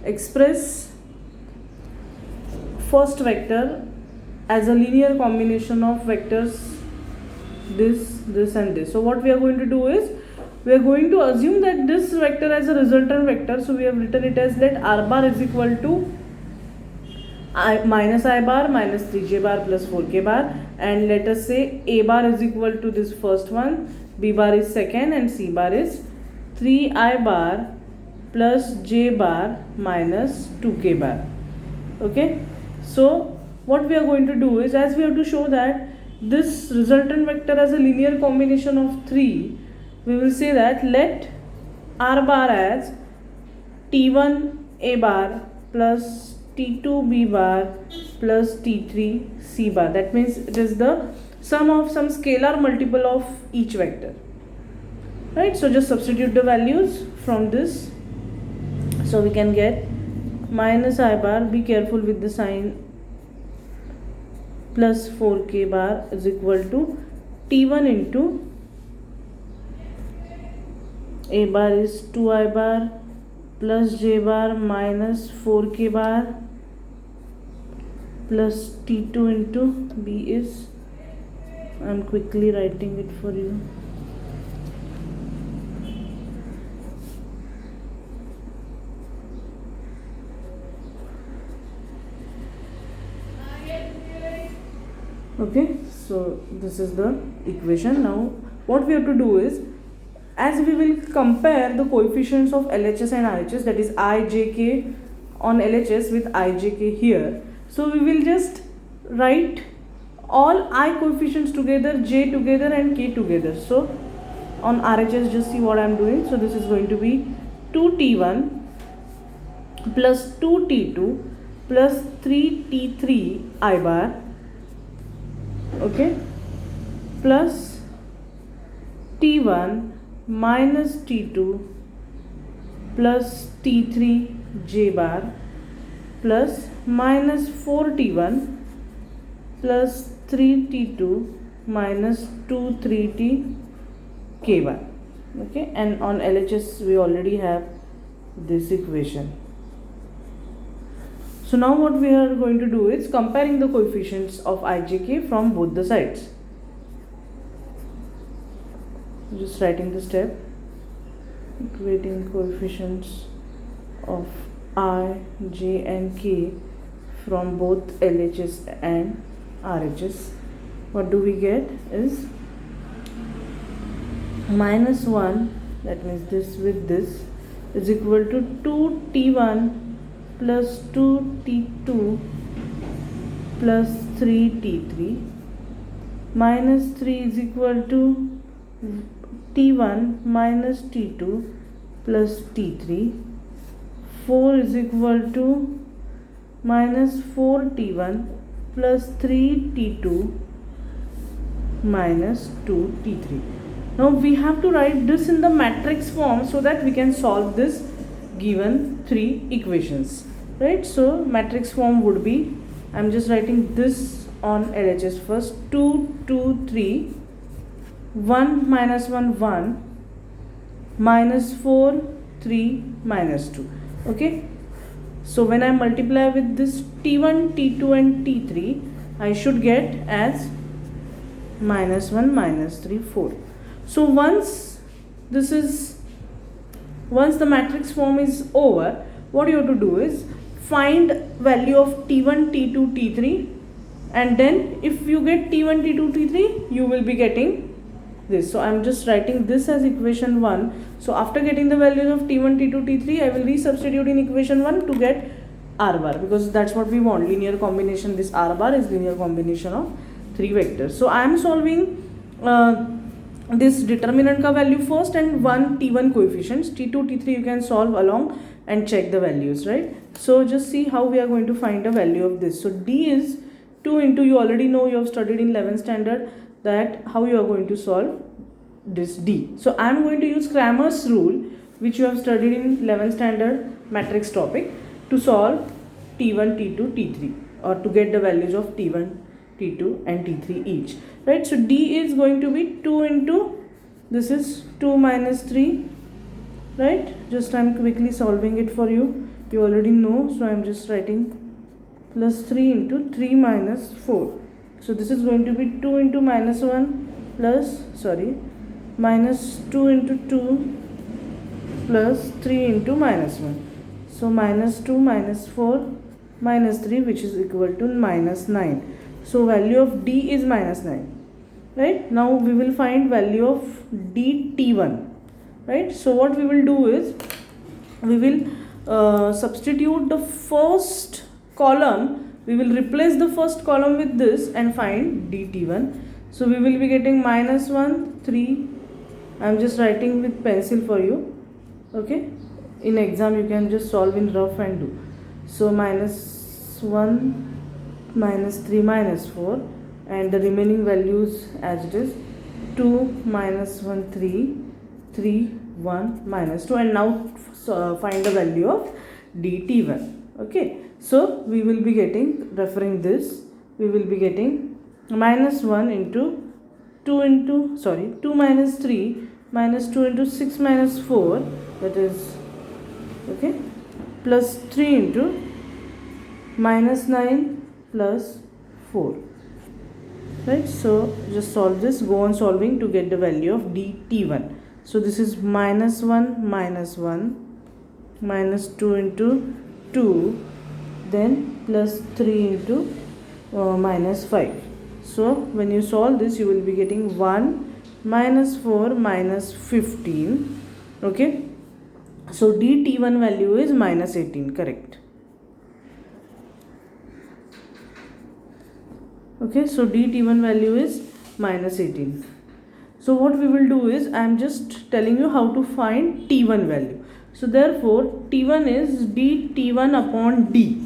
express first vector as a linear combination of vectors this and this. So what we are going to do is, we are going to assume that this vector as a resultant vector. So we have written it as, let r bar is equal to minus I bar minus 3j bar plus 4k bar, and let us say a bar is equal to this first one, b bar is second, and c bar is 3i bar plus j bar minus 2k bar. Okay, so what we are going to do is, as we have to show that this resultant vector as a linear combination of 3, we will say that let r bar as t1 a bar plus t2 b bar plus t3 c bar. That means it is the sum of some scalar multiple of each vector, right? So just substitute the values from this. So we can get minus I bar, be careful with the sign, plus 4k bar is equal to t1 into a bar is 2i bar plus j bar minus 4k bar plus t2 into b is, I am quickly writing it for you, okay. So this is the equation. Now what we have to do is, as we will compare the coefficients of LHS and RHS, that is I, J, K on LHS with I, J, K here. So we will just write all I coefficients together, J together and K together. So on RHS, just see what I am doing. So this is going to be 2T1 plus 2T2 plus 3T3 I bar, okay, plus T1 minus T2 plus T3 J bar plus minus 4T1 plus 3T2 minus 2 3T K bar, okay. And on LHS we already have this equation. So now what we are going to do is comparing the coefficients of IJK from both the sides. Just writing the step, equating coefficients of I, J and K from both LHS and RHS. What do we get is minus 1, that means this with this, is equal to 2T1 plus 2T2 plus 3T3, minus 3 is equal to T1 minus T2 plus T3, 4 is equal to minus 4T1 plus 3T2 minus 2T3. Now we have to write this in the matrix form so that we can solve this given three equations, right? So matrix form would be, I am just writing this on LHS first, 2 2 3, 1 minus 1 1, minus 4 3 minus 2, okay. So when I multiply with this T1 T2 and T3, I should get as minus 1 minus 3 4. So once the matrix form is over, what you have to do is find value of T1 T2 T3, and then if you get T1 T2 T3, you will be getting this. So I am just writing this as equation 1. So after getting the values of T1 T2 T3, I will resubstitute in equation 1 to get R bar, because that's what we want, linear combination. This R bar is linear combination of three vectors. So I am solving this determinant ka value first and one T1 coefficients, T2 T3 you can solve along and check the values, right? So just see how we are going to find a value of this. So D is 2 into, you already know, you have studied in 11th standard that how you are going to solve this D. So I am going to use Cramer's rule, which you have studied in 11th standard matrix topic, to solve T1 T2 T3, or to get the values of T1 T2 and T3 each, right? So D is going to be 2 into, this is 2 minus 3, right? Just I am quickly solving it for you. you already know, so I am just writing plus 3 into 3 minus 4. So this is going to be 2 into minus 1 plus, sorry, minus 2 into 2 plus 3 into minus 1. So minus 2 minus 4 minus 3, which is equal to minus 9. So value of D is minus 9. Right? Now we will find value of DT1. Right? So what we will do is, we will substitute the first column, we will replace the first column with this and find DT1. So we will be getting minus 1, 3. I am just writing with pencil for you. Okay, in exam you can just solve in rough and do. So minus 1 minus 3 minus 4, and the remaining values as it is 2 minus 1 3, 3 1 minus 2, and now find the value of DT1. Okay, so we will be getting, referring this, we will be getting minus 1 into 2 minus 3 minus 2 into 6 minus 4, that is, okay, plus 3 into minus 9 plus 4. Right, so just solve this, go on solving to get the value of DT1. So this is minus 1 minus 1 minus 2 into 2, then plus 3 into minus 5. So when you solve this, you will be getting 1 minus 4 minus 15. Okay, so DT1 value is minus 18, correct. Okay, so DT1 value is minus 18. So what we will do is, I am just telling you how to find T1 value. So therefore T1 is DT1 upon D,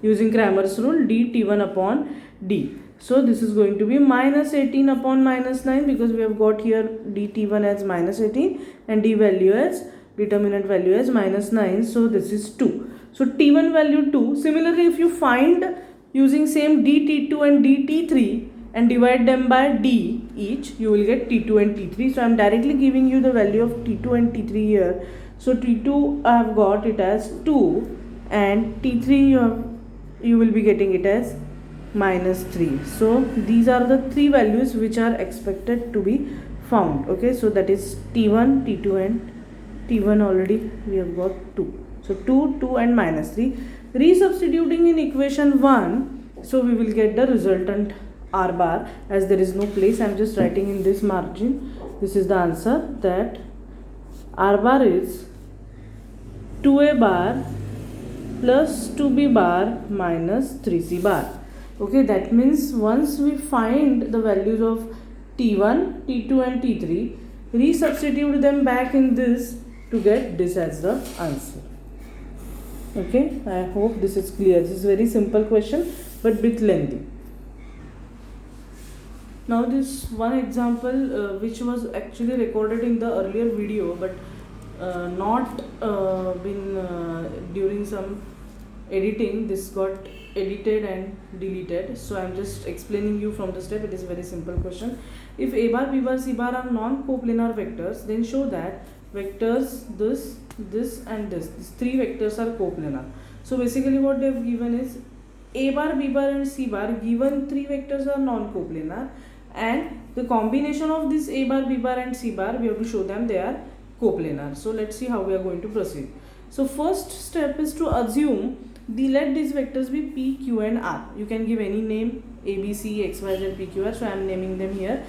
using Cramer's rule, DT1 upon D. So this is going to be minus 18 upon minus 9, because we have got here DT1 as minus 18 and D value as, determinant value as minus 9. So this is 2. So T1 value 2. Similarly, if you find using same DT2 and DT3 and divide them by D each, you will get T2 and T3. So I am directly giving you the value of T2 and T3 here. So T2 I have got it as 2, and T3 you will be getting it as minus 3. So these are the three values which are expected to be found. Okay, so that is T1, T2 and T1 already we have got 2. So 2, 2 and minus 3. Resubstituting in equation 1, so we will get the resultant R bar, as there is no place. I am just writing in this margin. This is the answer, that R bar is 2A bar plus 2B bar minus 3C bar. Okay, that means once we find the values of T1, T2 and T3, resubstitute them back in this to get this as the answer. Okay, I hope this is clear. This is very simple question but bit lengthy. Now this one example which was actually recorded in the earlier video, but not been during some editing, this got edited and deleted. So I am just explaining you from the step. It is very simple question. If A bar, B bar, C bar are non-coplanar vectors, then show that vectors this and this, these three vectors are coplanar. So basically what they have given is A bar, B bar and C bar, given three vectors are non-coplanar, and the combination of this A bar, B bar and C bar, we have to show them they are coplanar. So let's see how we are going to proceed. So first step is to assume let these vectors be P, Q and R. You can give any name, A, B, C, X, Y, Z, P, Q, R. So I am naming them here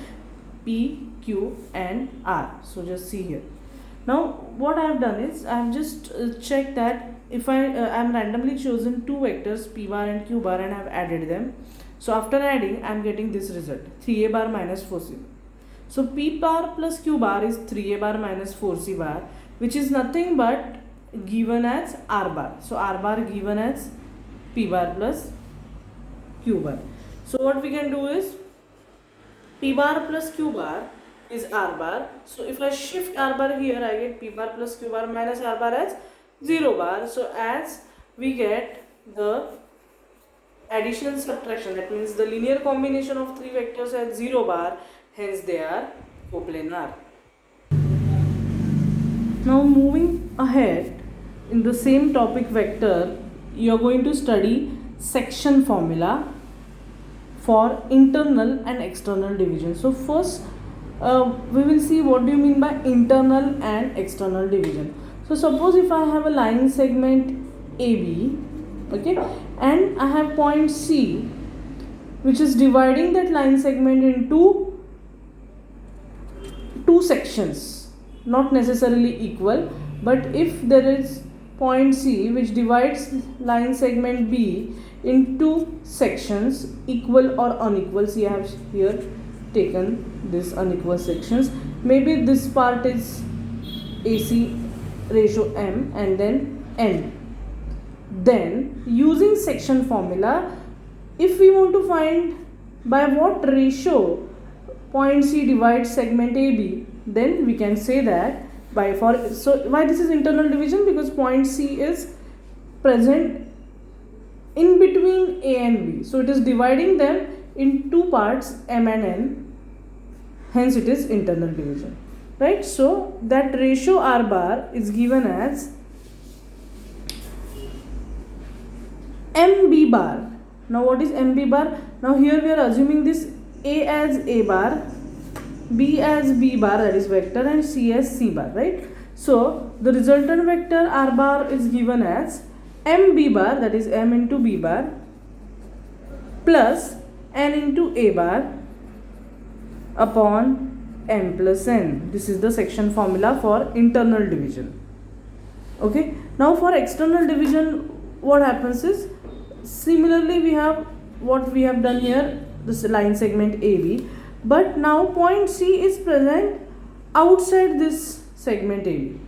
P, Q and R. So just see here. Now what I have done is, I have just checked that if I am randomly chosen two vectors P bar and Q bar and I have added them. So after adding, I am getting this result, 3A bar minus 4C. So P bar plus Q bar is 3A bar minus 4C bar, which is nothing but given as R bar. So R bar given as P bar plus Q bar. So what we can do is, P bar plus Q bar is R bar. So if I shift R bar here, I get P bar plus Q bar minus R bar as 0 bar. So as we get the addition subtraction, that means the linear combination of three vectors at 0 bar, hence they are coplanar. Now moving ahead, in the same topic vector, you are going to study section formula for internal and external division. So first we will see what do you mean by internal and external division. So suppose if I have a line segment AB, okay, and I have point C which is dividing that line segment into two sections, not necessarily equal, but if there is point C which divides line segment B into sections equal or unequal. See, I have here taken this unequal sections. Maybe this part is AC ratio M and then N. Then using section formula, if we want to find by what ratio point C divides segment AB, then we can say that so why this is internal division? Because point C is present in between A and B, so it is dividing them in two parts, M and N, hence it is internal division, right? So that ratio R bar is given as MB bar. Now what is MB bar? Now here we are assuming this A as A bar, B as B bar, that is vector, and C as C bar, right? So the resultant vector R bar is given as MB bar, that is M into B bar, plus N into A bar upon M plus N. This is the section formula for internal division. Okay. Now for external division, what happens is, similarly we have what we have done here, this line segment AB, but now point C is present outside this segment AB,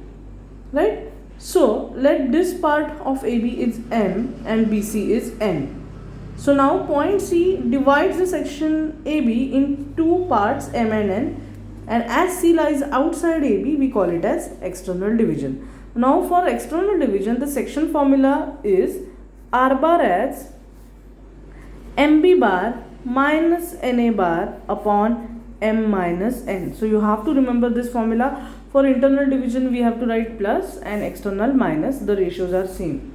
right? So let this part of AB is M and BC is N. So now point C divides the section AB in two parts, M and N, and as C lies outside AB, we call it as external division. Now for external division, the section formula is R bar as MB bar minus NA bar upon M minus N. So you have to remember this formula. For internal division we have to write plus and external minus, the ratios are same,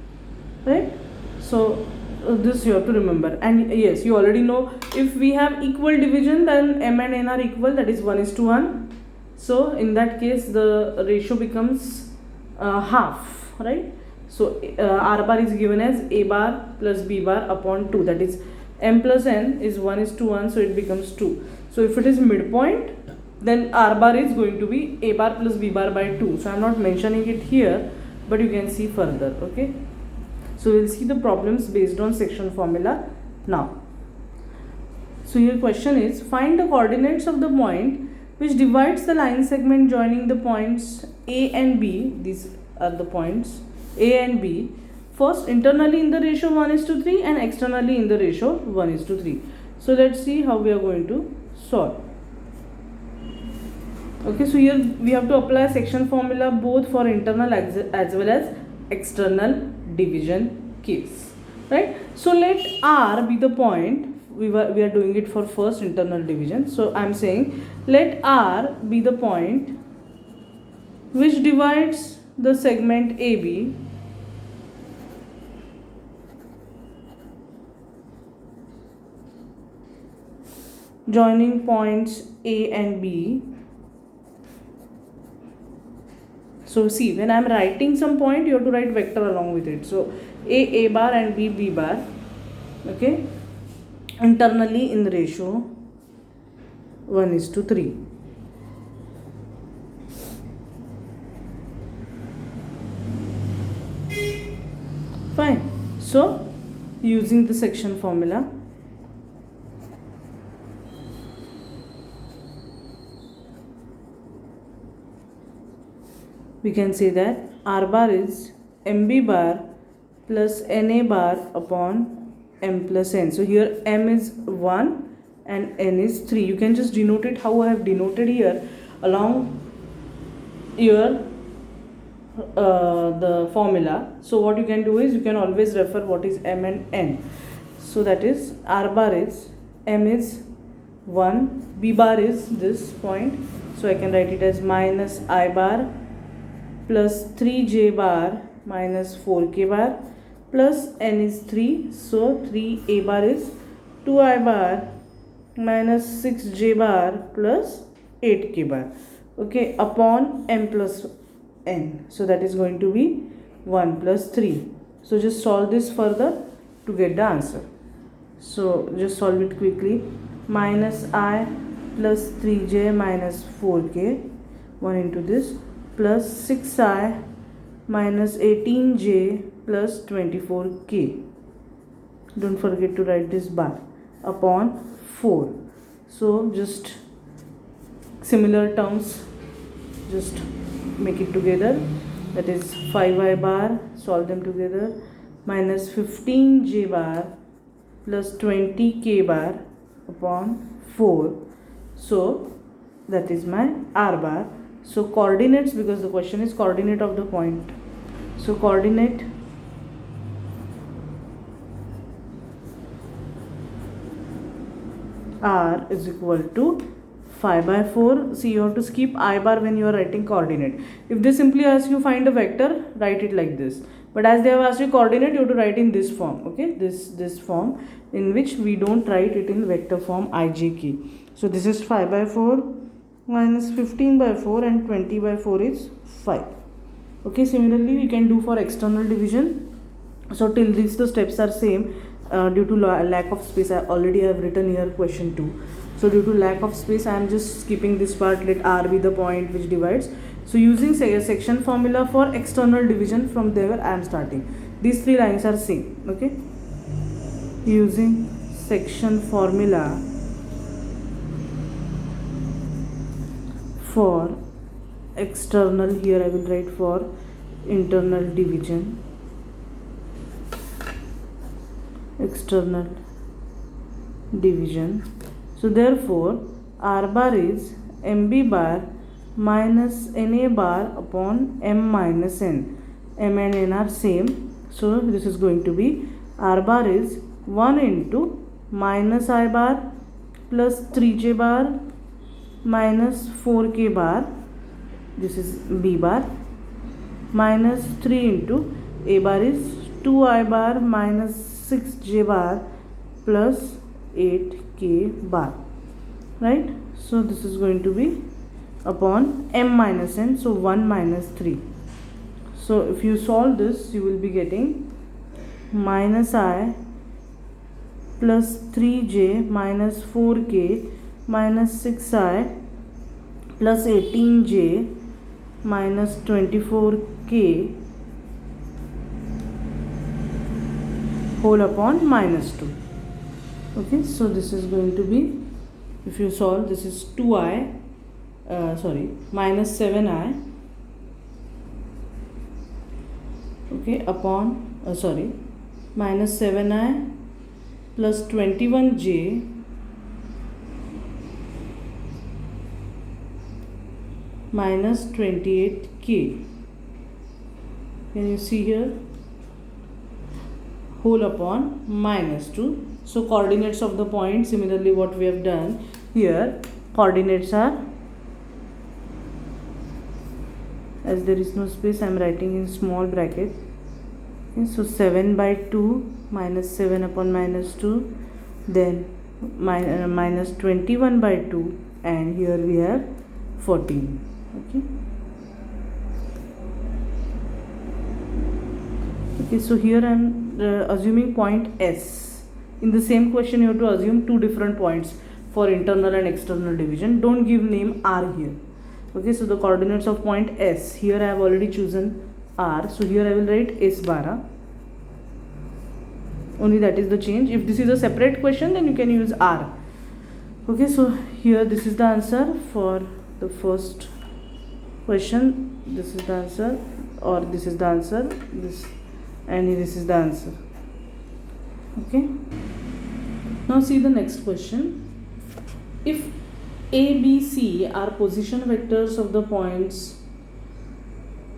right? So this you have to remember. And yes, you already know, if we have equal division then M and N are equal, that is 1:1. So in that case the ratio becomes half, right? So R bar is given as A bar plus B bar upon 2, that is M plus N is 1:1, so it becomes 2. So if it is midpoint, then R bar is going to be A bar plus B bar by 2. So I am not mentioning it here, but you can see further, okay? So we will see the problems based on section formula now. So your question is, find the coordinates of the point which divides the line segment joining the points A and B. These are the points A and B. First internally in the ratio 1:3 and externally in the ratio 1:3. So let's see how we are going to solve. Okay, so here we have to apply section formula both for internal as well as external division case, right? So let R be the point. We are doing it for first internal division. So I am saying let R be the point which divides the segment AB joining points A and B. So see, when I am writing some point, you have to write vector along with it. So A bar and B bar, okay, internally in the ratio 1:3. Fine. So using the section formula, we can say that R bar is MB bar plus NA bar upon M plus N. So here M is 1 and N is 3. You can just denote it how I have denoted here along here the formula. So what you can do is you can always refer what is M and N. So that is R bar is M is 1, B bar is this point. So I can write it as minus I bar plus 3J bar minus 4k bar plus n is 3, so 3a bar is 2i bar minus 6j bar plus 8k bar, okay, upon m plus n, so that is going to be 1 plus 3. So just solve this further to get the answer. So just solve it quickly. Minus I plus 3j minus 4k, 1 into this, plus 6i minus 18j plus 24k. Don't forget to write this bar upon 4. So just similar terms, just make it together. That is 5i bar, solve them together, minus 15j bar plus 20k bar upon 4. So that is my r bar. So coordinates, because the question is coordinate of the point, so coordinate r is equal to 5 by 4. See, you have to skip I bar when you are writing coordinate. If they simply ask you find a vector, write it like this. But as they have asked you coordinate, you have to write in this form, okay, this form, in which we don't write it in vector form ijk. So this is 5 by 4 minus 15 by 4 and 20 by 4 is 5. Okay, similarly we can do for external division. So till this the steps are same. Due to lack of space, I already have written here question 2. So due to lack of space, I am just skipping this part. Let r be the point which divides. So using section formula for external division, from there I am starting. These 3 lines are same, okay. Using section formula for external, here I will write for internal division, external division. So therefore r bar is mb bar minus na bar upon m minus n. M and n are same, so this is going to be r bar is 1 into minus I bar plus 3j bar minus 4k bar, this is b bar, minus 3 into a bar is 2i bar minus 6j bar plus 8k bar, right. So this is going to be upon m minus n, so 1 minus 3. So if you solve this, you will be getting minus I plus 3j minus 4k minus 6i plus 18j minus 24k whole upon minus 2. Okay, so this is going to be, if you solve, this is 2i, minus 7i, okay, upon minus 7i plus 21j minus 28k. Can you see here? Whole upon minus 2. So coordinates of the point, similarly what we have done here, coordinates are, as there is no space, I am writing in small bracket. Okay, so 7 by 2 minus 7 upon minus 2, then minus 21 by 2, and here we have 14. Okay, so here I am assuming point S. In the same question, you have to assume 2 different points for internal and external division. Don't give name R here. Okay, so the coordinates of point S, here I have already chosen R, so here I will write S bar. Only that is the change. If this is a separate question, then you can use R. Okay, so here this is the answer for the first question. This is the answer, or this is the answer, this, and this is the answer. Okay, now see the next question. If A, B, C are position vectors of the points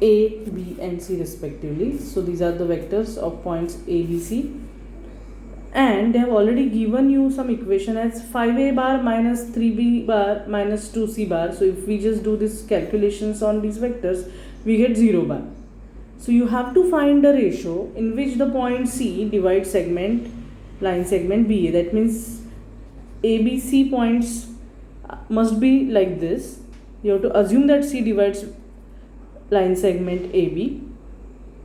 A, B and C respectively, so these are the vectors of points A, B, C, and they have already given you some equation as 5a bar minus 3b bar minus 2c bar. So if we just do this calculations on these vectors, we get 0 bar. So you have to find the ratio in which the point C divides line segment BA. That means ABC points must be like this. You have to assume that C divides line segment AB,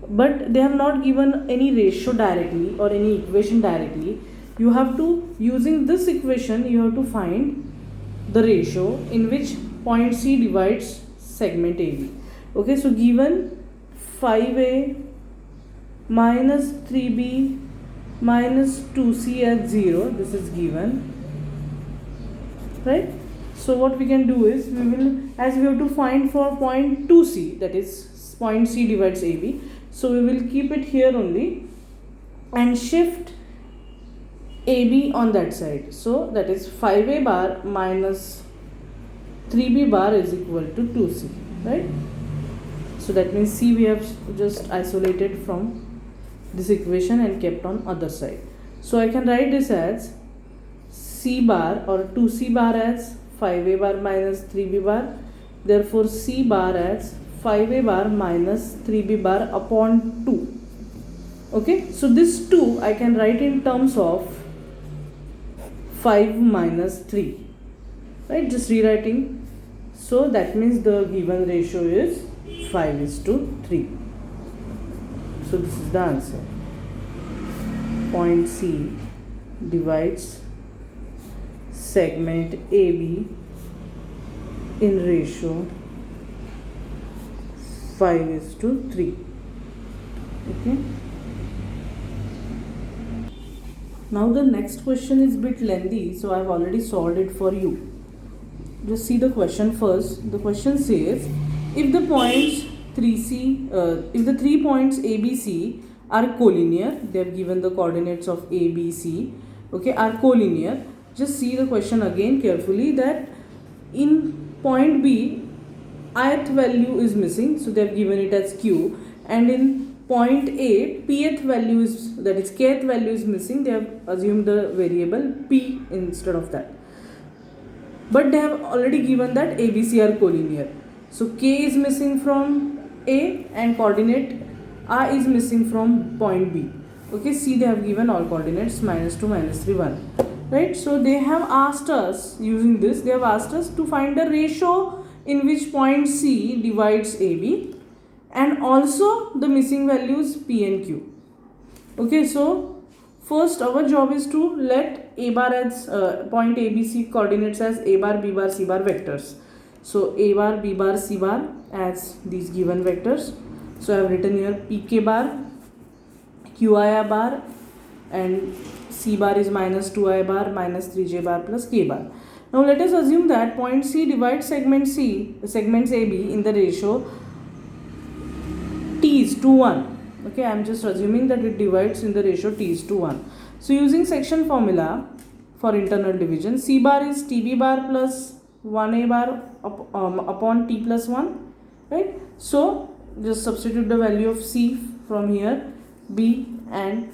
but they have not given any ratio directly or any equation directly. You have to, using this equation, you have to find the ratio in which point C divides segment AB. Okay, so given 5A minus 3B minus 2C as 0, this is given, right? So what we can do is, we will, as we have to find for point 2C, that is point C divides AB, so we will keep it here only and shift AB on that side. So that is 5A bar minus 3B bar is equal to 2C, right? So that means C we have just isolated from this equation and kept on other side. So I can write this as C bar or 2C bar as 5A bar minus 3B bar. Therefore C bar as 5A bar minus 3B bar upon 2. Okay, so this 2 I can write in terms of 5 minus 3, right? Just rewriting. So that means the given ratio is 5:3. So this is the answer. Point C divides segment AB in ratio 5:3. Okay. Now the next question is a bit lengthy, so I have already solved it for you. Just see the question first. The question says, if the points 3C, if the 3 points ABC are collinear, they have given the coordinates of A, B, C, okay, are collinear. Just see the question again carefully, that in point B, ith value is missing, so they have given it as Q, and in point A, pth value is, that is kth value is missing, they have assumed the variable P instead of that. But they have already given that ABC are collinear. So K is missing from A and coordinate R is missing from point B. Okay, see, they have given all coordinates -2, -3, 1. Right, so they have asked us, using this, they have asked us to find the ratio in which point C divides AB and also the missing values P and Q. Okay, so first our job is to let A bar as point ABC coordinates as A bar, B bar, C bar vectors. So A bar, B bar, C bar as these given vectors. So I have written here PK bar, QI bar, and C bar is -2I bar, -3J bar plus K bar. Now let us assume that point C divides segments AB in the ratio T is to 1. Okay, I am just assuming that it divides in the ratio T is to 1. So using section formula for internal division, C bar is TB bar plus 1A bar upon T plus 1, right? So just substitute the value of C from here, B and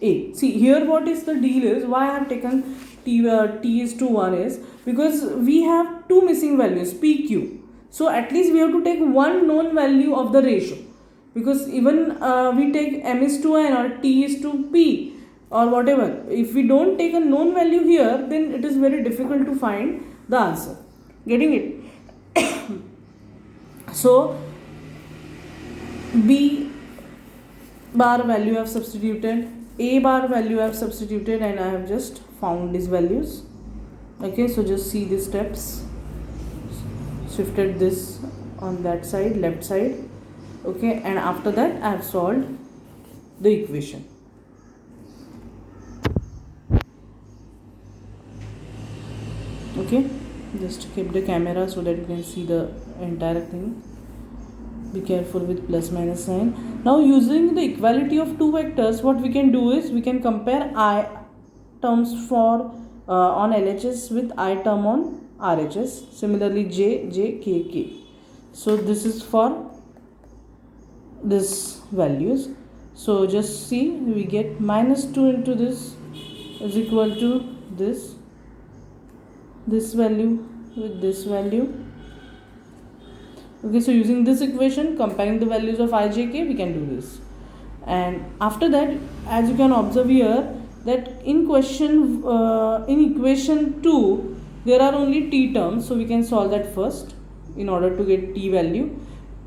A. See here what is the deal is, why I have taken T is to 1 is because we have two missing values, P, Q. So at least we have to take one known value of the ratio, because even we take M is to N or T is to P or whatever, if we don't take a known value here, then it is very difficult to find the answer. Getting it? So B bar value I have substituted, A bar value I have substituted, and I have just found these values. Okay, so just see these steps. Shifted this on that side, left side. Okay, and after that I have solved the equation. Okay, just keep the camera so that you can see the entire thing. Be careful with plus minus sign. Now using the equality of two vectors, what we can do is we can compare I terms for on LHS with I term on RHS. Similarly J, K, K. So this is for this values. So just see, we get -2 into this is equal to this value with this value. Okay, so using this equation, comparing the values of I, J, K, we can do this. And after that, as you can observe here, that in equation 2, there are only t terms, so we can solve that first in order to get t value.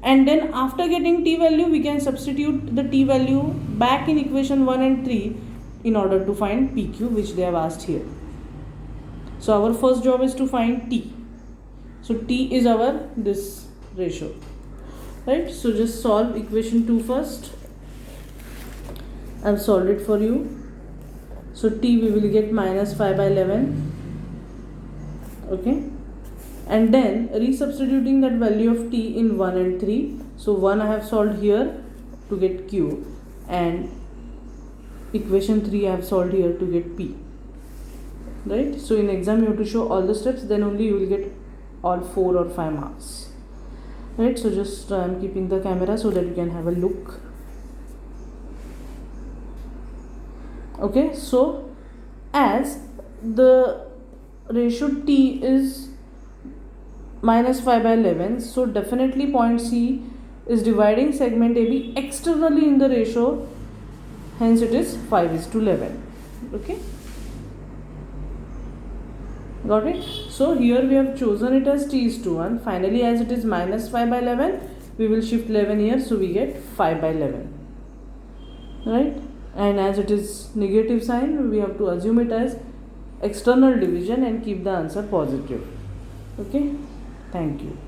And then after getting t value, we can substitute the t value back in equation 1 and 3 in order to find PQ, which they have asked here. So our first job is to find t. So t is our this ratio, right? So just solve equation 2 first. I've solved it for you. So t we will get minus 5 by 11. Okay, and then resubstituting that value of t in 1 and 3. So 1 I have solved here to get q, and equation 3 I have solved here to get p, right? So in exam you have to show all the steps, then only you will get all 4 or 5 marks, right? So just I am keeping the camera so that you can have a look. Okay, so as the ratio t is minus 5 by 11, so definitely point C is dividing segment AB externally in the ratio, hence it is 5:11. Okay, got it? So here we have chosen it as t:1. Finally, as it is minus 5 by 11, we will shift 11 here, so we get 5 by 11, right? And as it is negative sign, we have to assume it as external division and keep the answer positive. Okay, thank you.